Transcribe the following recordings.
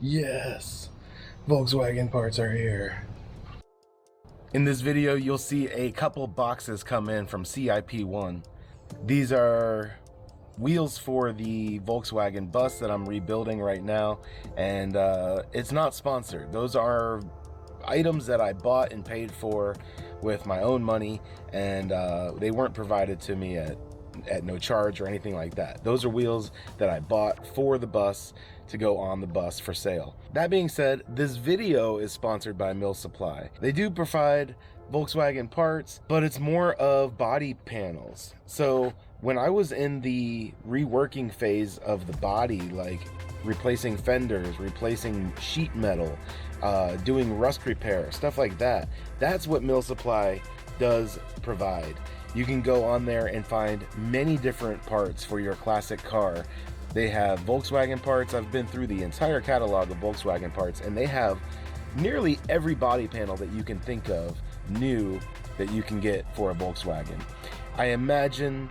Yes, Volkswagen parts are here. In this video, you'll see a couple boxes come in from CIP1. These are wheels for the Volkswagen bus that I'm rebuilding right now, and it's not sponsored. Those are items that I bought and paid for with my own money, and they weren't provided to me at no charge or anything like that. Those are wheels that I bought for the bus to go on the bus for sale. That being said, this video is sponsored by Mill Supply. They do provide Volkswagen parts, but it's more of body panels. So when I was in the reworking phase of the body, like replacing fenders, replacing sheet metal, doing rust repair, stuff like that, that's what Mill Supply does provide. You can go on there and find many different parts for your classic car. They have Volkswagen parts. I've been through the entire catalog of Volkswagen parts, and they have nearly every body panel that you can think of new that you can get for a Volkswagen. I imagine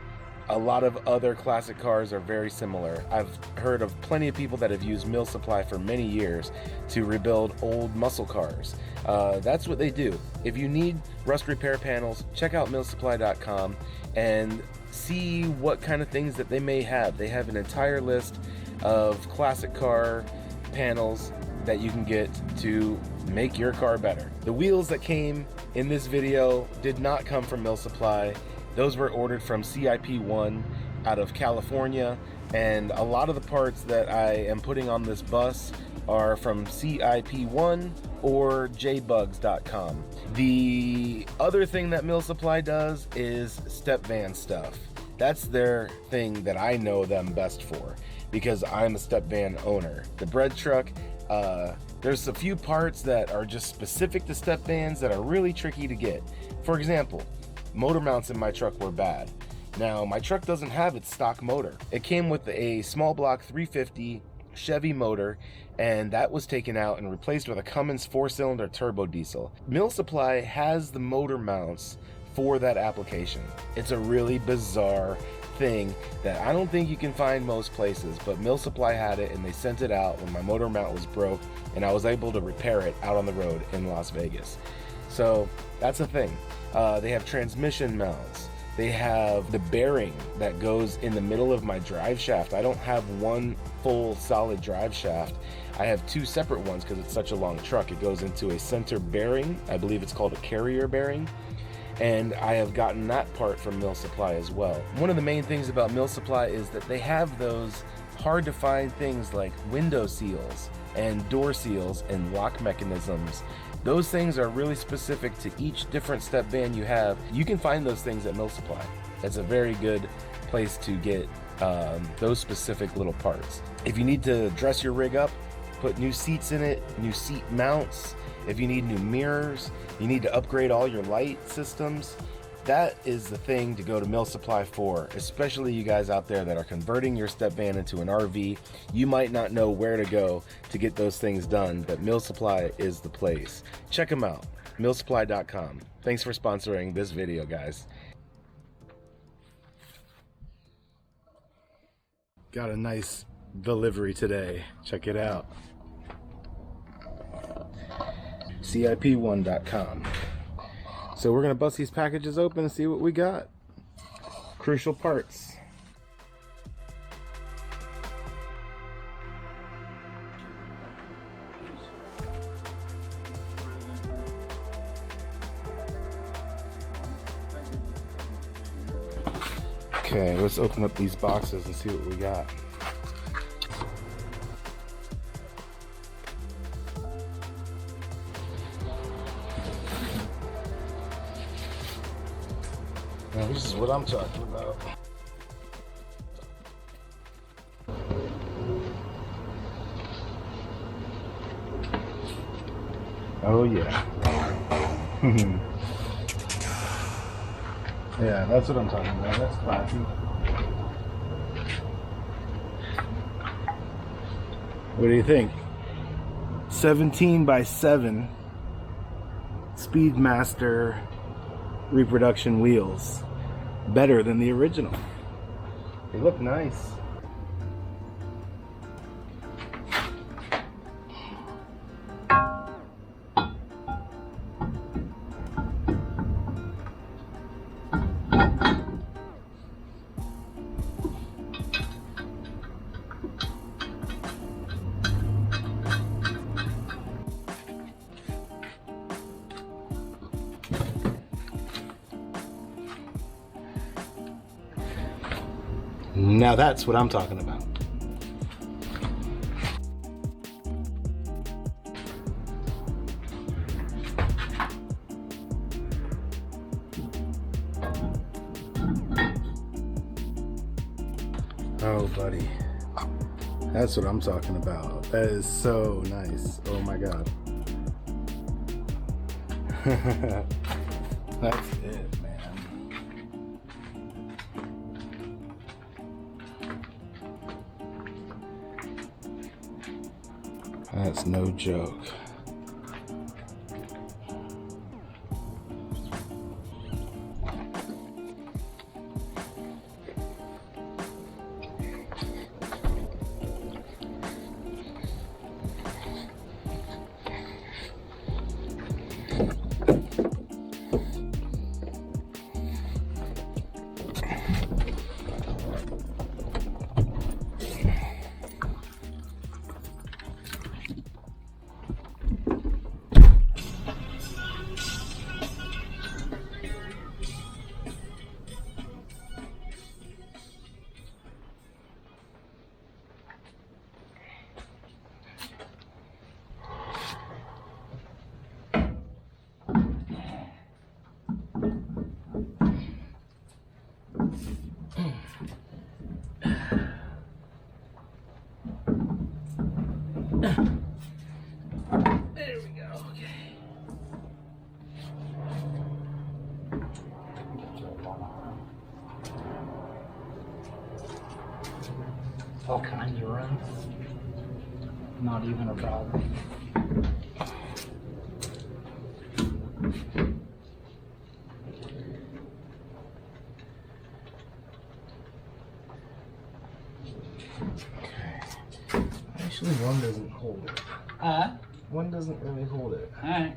a lot of other classic cars are very similar. I've heard of plenty of people that have used Mill Supply for many years to rebuild old muscle cars. That's what they do. If you need rust repair panels, check out millsupply.com and see what kind of things that they may have. They have an entire list of classic car panels that you can get to make your car better. The wheels that came in this video did not come from Mill Supply. Those were ordered from CIP1 out of California, and a lot of the parts that I am putting on this bus are from CIP1 or jbugs.com. The other thing that Mill Supply does is Stepvan stuff. That's their thing that I know them best for, because I'm a Stepvan owner. The Breadtrucker, there's a few parts that are just specific to Stepvans that are really tricky to get. For example, motor mounts in my truck were bad. Now, my truck doesn't have its stock motor. It came with a small block 350 Chevy motor, and that was taken out and replaced with a Cummins 4-cylinder turbo diesel. Mill Supply has the motor mounts for that application. It's a really bizarre thing that I don't think you can find most places, but Mill Supply had it, and they sent it out when my motor mount was broke, and I was able to repair it out on the road in Las Vegas. So that's a thing. They have transmission mounts. They have the bearing that goes in the middle of my drive shaft. I don't have one full solid drive shaft. I have two separate ones because it's such a long truck. It goes into a center bearing. I believe it's called a carrier bearing. And I have gotten that part from Mill Supply as well. One of the main things about Mill Supply is that they have those hard to find things like window seals and door seals and lock mechanisms. Those things are really specific to each different Stepvan you have. You can find those things at Mill Supply. That's a very good place to get those specific little parts. If you need to dress your rig up, put new seats in it, new seat mounts, if you need new mirrors, you need to upgrade all your light systems, that is the thing to go to Mill Supply for, especially you guys out there that are converting your Stepvan into an RV. You might not know where to go to get those things done, but Mill Supply is the place. Check them out, millsupply.com. Thanks for sponsoring this video, guys. Got a nice delivery today. Check it out. CIP1.com. So we're gonna bust these packages open and see what we got. Crucial parts. Okay, let's open up these boxes and see what we got. Now, this is what I'm talking about. Oh yeah. Yeah, that's what I'm talking about. That's classy. What do you think? 17 by 7 Speedmaster reproduction wheels. Better than the original. They look nice. Now that's what I'm talking about. Oh, buddy. That's what I'm talking about. That is so nice. Oh my God. That's it, man. That's no joke. There we go. Okay. All kinds of runs. Not even a problem. Actually, one doesn't hold it. One doesn't really hold it. Alright.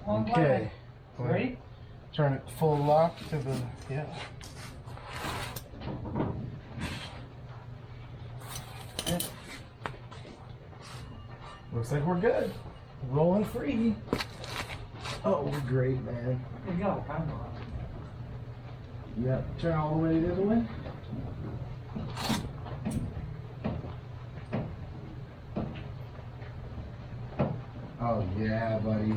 Okay. Ready? Turn it full lock to the, yeah. Looks like we're good. Rolling free. Oh, we're great, man. There you go. Kind of. Yeah, turn all the way the other way. Oh yeah, buddy.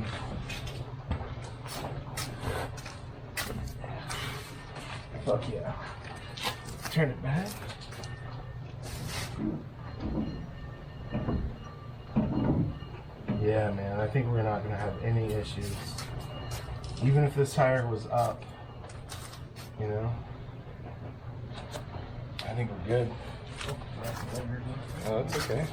Fuck yeah. Turn it back. Yeah, man, I think we're not gonna have any issues. Even if this tire was up, you know? I think we're good. Oh, that's okay.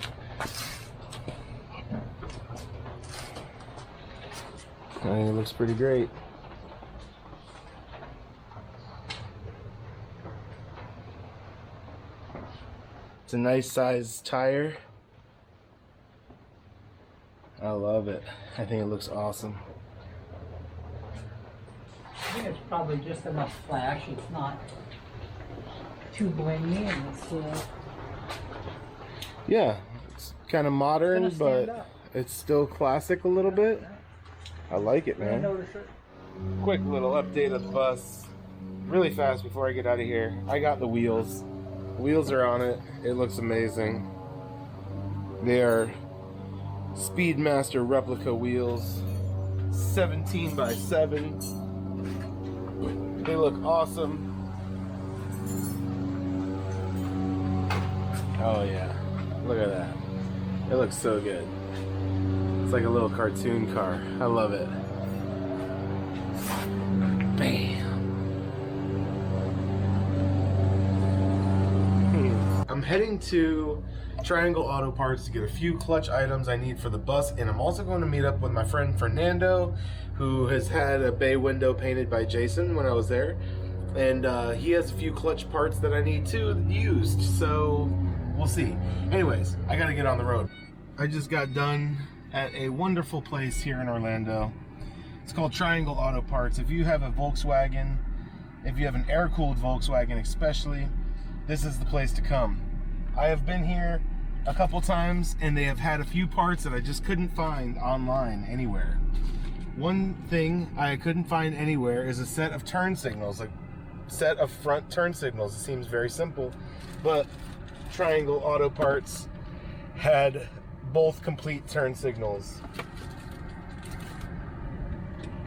I think it looks pretty great. It's a nice sized tire. I love it. I think it looks awesome. I think it's probably just enough flash. It's not too blingy, and it's yeah, it's kind of modern, but it's still classic a little bit. I like it, man. Quick little update of the bus, really fast before I get out of here. I got the wheels. The wheels are on it. It looks amazing. They are Speedmaster replica wheels, 17 by 7. They look awesome. Oh yeah, look at that. It looks so good. It's like a little cartoon car. I love it. Bam. I'm heading to Triangle Auto Parts to get a few clutch items I need for the bus, and I'm also going to meet up with my friend Fernando, who has had a bay window painted by Jason when I was there, and he has a few clutch parts that I need too used, so we'll see. Anyways, I gotta get on the road. I just got done at a wonderful place here in Orlando. It's called Triangle Auto Parts. If you have a Volkswagen, if you have an air-cooled Volkswagen especially, this is the place to come. I have been here a couple times, and they have had a few parts that I just couldn't find online anywhere. One thing I couldn't find anywhere is a set of turn signals, like set of front turn signals. It seems very simple, but Triangle Auto Parts had both complete turn signals.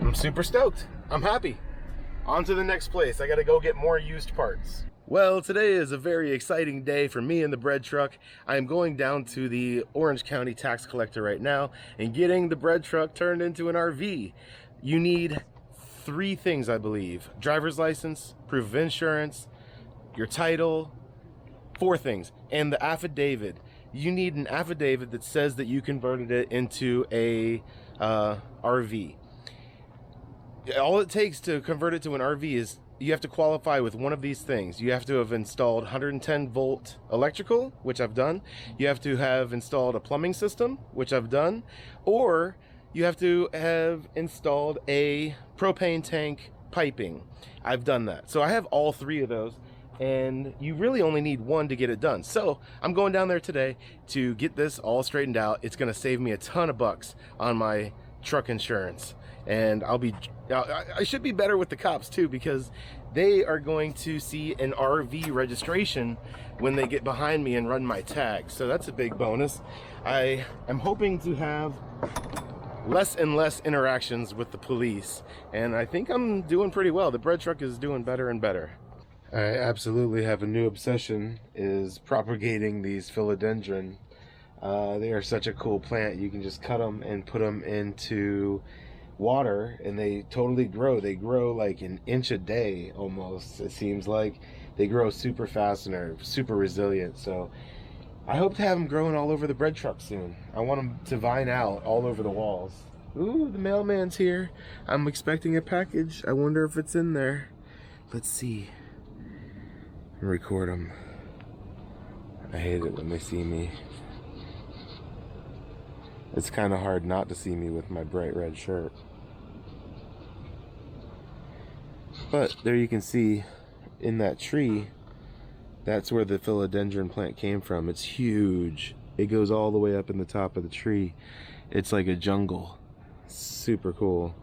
I'm super stoked. I'm happy. On to the next place. I gotta go get more used parts. Well, today is a very exciting day for me and the bread truck. I'm going down to the Orange County tax collector right now and getting the bread truck turned into an RV. You need 3 things, I believe: driver's license, proof of insurance, your title, 4 things, and the affidavit. You need an affidavit that says that you converted it into a RV. All it takes to convert it to an RV is you have to qualify with one of these things. You have to have installed 110 volt electrical, which I've done. You have to have installed a plumbing system, which I've done. Or you have to have installed a propane tank piping. I've done that. So I have all 3 of those, and you really only need one to get it done. So I'm going down there today to get this all straightened out. It's gonna save me a ton of bucks on my truck insurance. And I should be better with the cops too, because they are going to see an RV registration when they get behind me and run my tag. So that's a big bonus. I am hoping to have less and less interactions with the police, and I think I'm doing pretty well. The bread truck is doing better and better. I absolutely have a new obsession, is propagating these philodendron. They are such a cool plant. You can just cut them and put them into water and they totally grow. They grow like an inch a day almost, it seems like. They grow super fast and are super resilient. So I hope to have them growing all over the bread truck soon. I want them to vine out all over the walls. Ooh, the mailman's here. I'm expecting a package. I wonder if it's in there. Let's see. Record them. I hate it when they see me. It's kind of hard not to see me with my bright red shirt. But there you can see in that tree, that's where the philodendron plant came from. It's huge. It goes all the way up in the top of the tree. It's like a jungle. Super cool.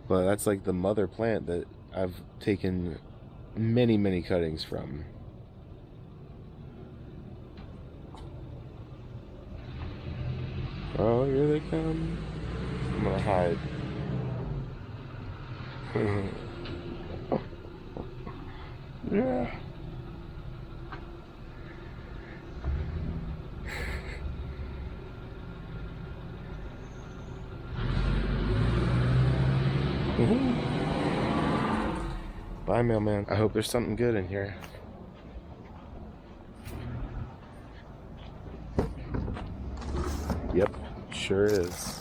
But that's like the mother plant that I've taken many, many cuttings from. Oh, here they come. I'm gonna hide. Yeah. Bye, mailman. I hope there's something good in here. Yep, sure is.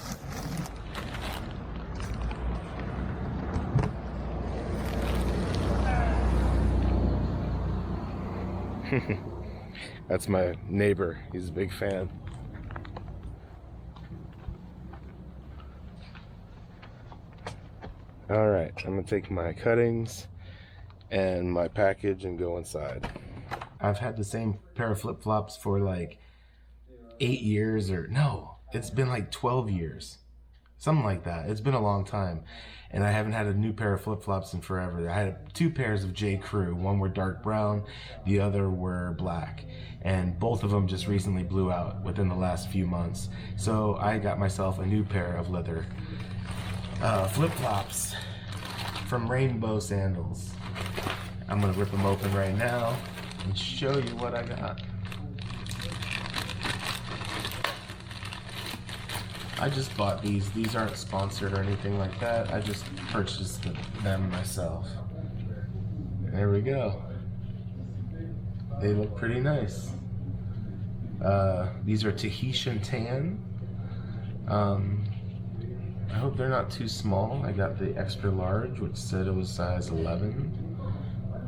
That's my neighbor. He's a big fan. All right, I'm gonna take my cuttings and my package and go inside. I've had the same pair of flip-flops for like 8 years, or no, it's been like 12 years. Something like that. It's been a long time. And I haven't had a new pair of flip-flops in forever. I had 2 pairs of J. Crew. One were dark brown, the other were black. And both of them just recently blew out within the last few months. So I got myself a new pair of leather flip-flops from Rainbow Sandals. I'm gonna rip them open right now and show you what I got. I just bought these. These aren't sponsored or anything like that. I just purchased them myself. There we go. They look pretty nice. These are Tahitian tan. I hope they're not too small. I got the extra large, which said it was size 11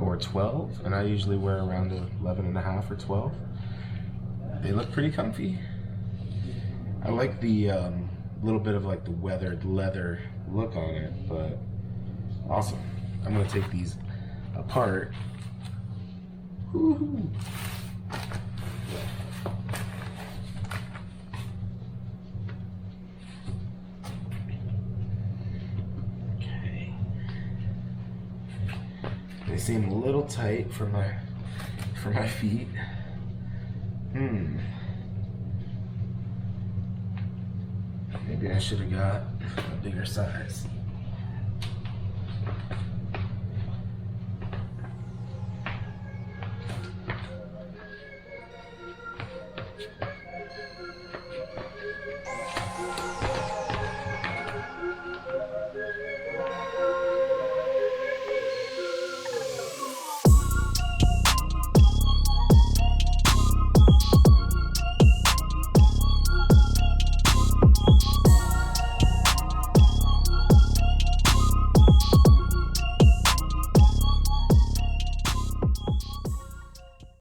or 12, and I usually wear around 11 and a half or 12. They look pretty comfy. I like the little bit of like the weathered leather look on it, but awesome. I'm gonna take these apart. Woo-hoo. seem a little tight for my feet. Maybe I should have got a bigger size.